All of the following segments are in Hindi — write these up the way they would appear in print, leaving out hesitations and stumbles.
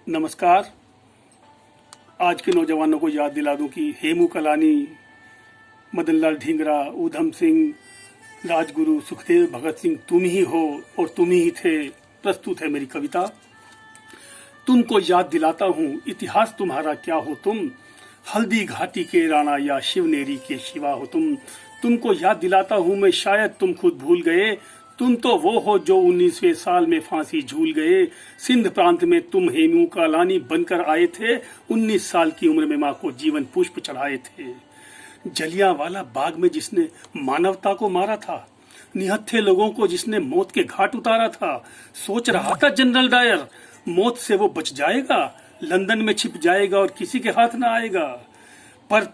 नमस्कार। आज के नौजवानों को याद दिला दूं कि हेमू कलानी, मदन लाल ढींगरा, ऊधम सिंह, राजगुरु, सुखदेव, भगत सिंह तुम ही हो और तुम ही थे। प्रस्तुत है मेरी कविता। तुमको याद दिलाता हूँ इतिहास तुम्हारा क्या हो तुम, हल्दी घाटी के राणा या शिवनेरी के शिवा हो तुम। तुमको याद दिलाता हूँ मैं, शायद तुम खुद भूल गए, तुम तो वो हो जो 19वें साल में फांसी झूल गए। सिंध प्रांत में तुम हेमू कलानी बनकर आए थे, 19 साल की उम्र में माँ को जीवन पुष्प चढ़ाए थे। जलियांवाला बाग में जिसने मानवता को मारा था, निहत्थे लोगों को जिसने मौत के घाट उतारा था। सोच रहा था जनरल डायर मौत से वो बच जाएगा, लंदन में छिप जाएगा और किसी के हाथ ना आएगा। पर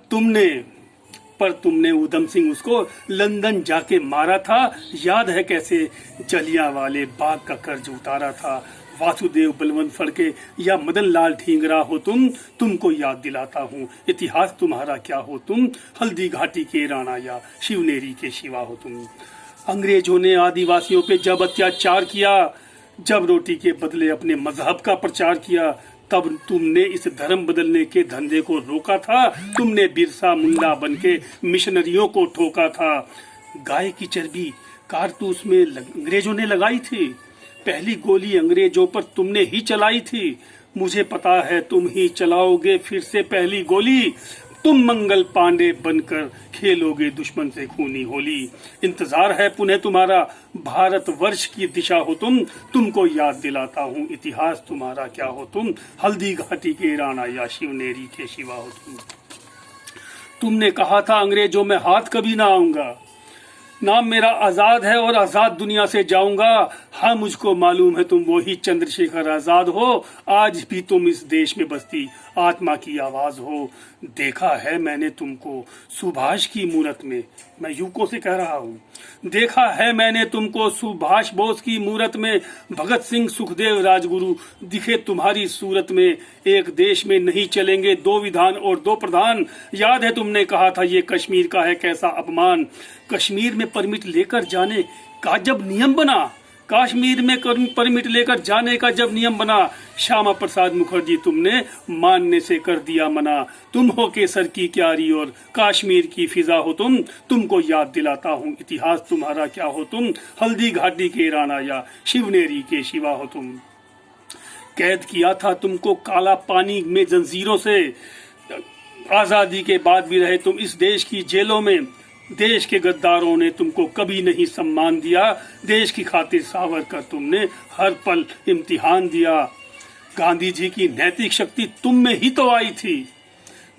तुमने ऊधम सिंह उसको लंदन जाके मारा था। याद है कैसे जलियांवाले बाग का कर्ज उतारा था। वासुदेव बलवंत फड़के या मदन लाल ढींगरा हो तुमको याद दिलाता हूँ इतिहास तुम्हारा क्या हो तुम, हल्दी घाटी के राणा या शिवनेरी के शिवा हो तुम। अंग्रेजों ने आदिवासियों पे जब अत्याचार किया, जब रोटी के बदले अपने मजहब का प्रचार किया, तब तुमने इस धर्म बदलने के धंधे को रोका था। तुमने बिरसा मुंडा बनके मिशनरियों को ठोका था। गाय की चर्बी कारतूस में अंग्रेजों ने लगाई थी, पहली गोली अंग्रेजों पर तुमने ही चलाई थी। मुझे पता है तुम ही चलाओगे फिर से पहली गोली, तुम मंगल पांडे बनकर खेलोगे दुश्मन से खूनी होली। इंतजार है पुनः तुम्हारा, भारत वर्ष की दिशा हो तुमको याद दिलाता हूँ इतिहास तुम्हारा क्या हो तुम, हल्दी घाटी के राणा या शिवनेरी के शिवा हो तुम। तुमने कहा था अंग्रेजों में हाथ कभी ना आऊंगा, नाम मेरा आजाद है और आजाद दुनिया से जाऊंगा। हाँ मुझको मालूम है तुम वही चंद्रशेखर आजाद हो, आज भी तुम इस देश में बसती आत्मा की आवाज हो। देखा है मैंने तुमको सुभाष की मूरत में, मैं युवकों से कह रहा हूँ, देखा है मैंने तुमको सुभाष बोस की मूरत में। भगत सिंह, सुखदेव, राजगुरु दिखे तुम्हारी सूरत में। एक देश में नहीं चलेंगे दो विधान और दो प्रधान, याद है तुमने कहा था ये कश्मीर का है कैसा अपमान। कश्मीर में परमिट लेकर जाने का जब नियम बना, कश्मीर में परमिट लेकर जाने का जब नियम बना, श्यामा प्रसाद मुखर्जी तुमने मानने से कर दिया मना। तुम हो केसर की क्यारी और कश्मीर की फिजा हो तुमको याद दिलाता हूँ इतिहास तुम्हारा क्या हो तुम, हल्दी घाटी के राणा या शिवनेरी के शिवा हो तुम। कैद किया था तुमको काला पानी में जंजीरों से, आजादी के बाद भी रहे तुम इस देश की जेलों में। देश के गद्दारों ने तुमको कभी नहीं सम्मान दिया, देश की खातिर सावरकर तुमने हर पल इम्तिहान दिया। गांधी जी की नैतिक शक्ति तुम में ही तो आई थी,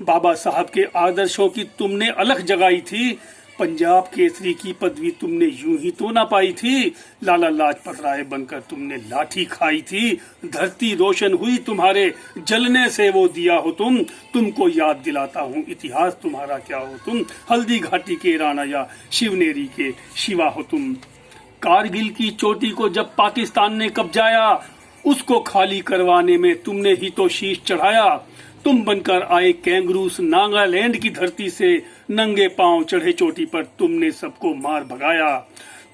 बाबा साहब के आदर्शों की तुमने अलख जगाई थी। पंजाब केसरी की पदवी तुमने यूं ही तो ना पाई थी, लाला लाजपत राय बनकर तुमने लाठी खाई थी। धरती रोशन हुई तुम्हारे जलने से वो दिया हो तुमको याद दिलाता हूँ इतिहास तुम्हारा क्या हो तुम, हल्दी घाटी के राणा या शिवनेरी के शिवा हो तुम। कारगिल की चोटी को जब पाकिस्तान ने कब्जाया, उसको खाली करवाने में तुमने ही तो शीश चढ़ाया। तुम बनकर आए कैंगरूस नागालैंड की धरती से, नंगे पांव चढ़े चोटी पर तुमने सबको मार भगाया।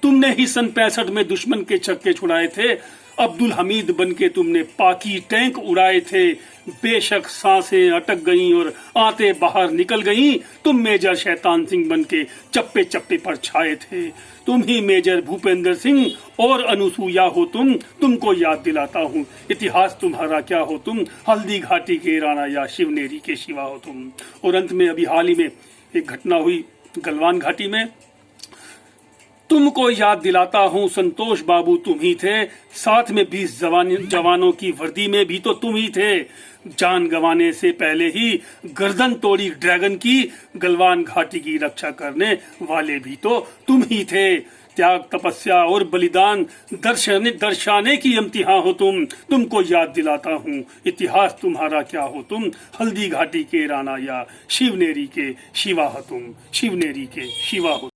तुमने ही सन 65 में दुश्मन के छक्के छुड़ाए थे, अब्दुल हमीद बनके तुमने पाकी टैंक उड़ाए थे। बेशक सांसें अटक गईं और आते बाहर निकल गईं, तुम मेजर शैतान सिंह बनके चप्पे चप्पे पर छाए थे। तुम ही मेजर भूपेंद्र सिंह और अनुसूया हो तुमको याद दिलाता हूँ इतिहास तुम्हारा क्या हो तुम, हल्दी घाटी के राणा या शिवनेरी के शिवा हो तुम। और अंत में अभी हाल ही में एक घटना हुई गलवान घाटी में, तुमको याद दिलाता हूँ संतोष बाबू तुम ही थे, साथ में 20 जवानों की वर्दी में भी तो तुम ही थे। जान गंवाने से पहले ही गर्दन तोड़ी ड्रैगन की, गलवान घाटी की रक्षा करने वाले भी तो तुम ही थे। त्याग, तपस्या और बलिदान दर्शाने की इम्तिहान हो तुमको याद दिलाता हूँ इतिहास तुम्हारा क्या हो तुम, हल्दी घाटी के राणा या शिवनेरी के शिवा हो तुम, शिवनेरी के शिवा हो।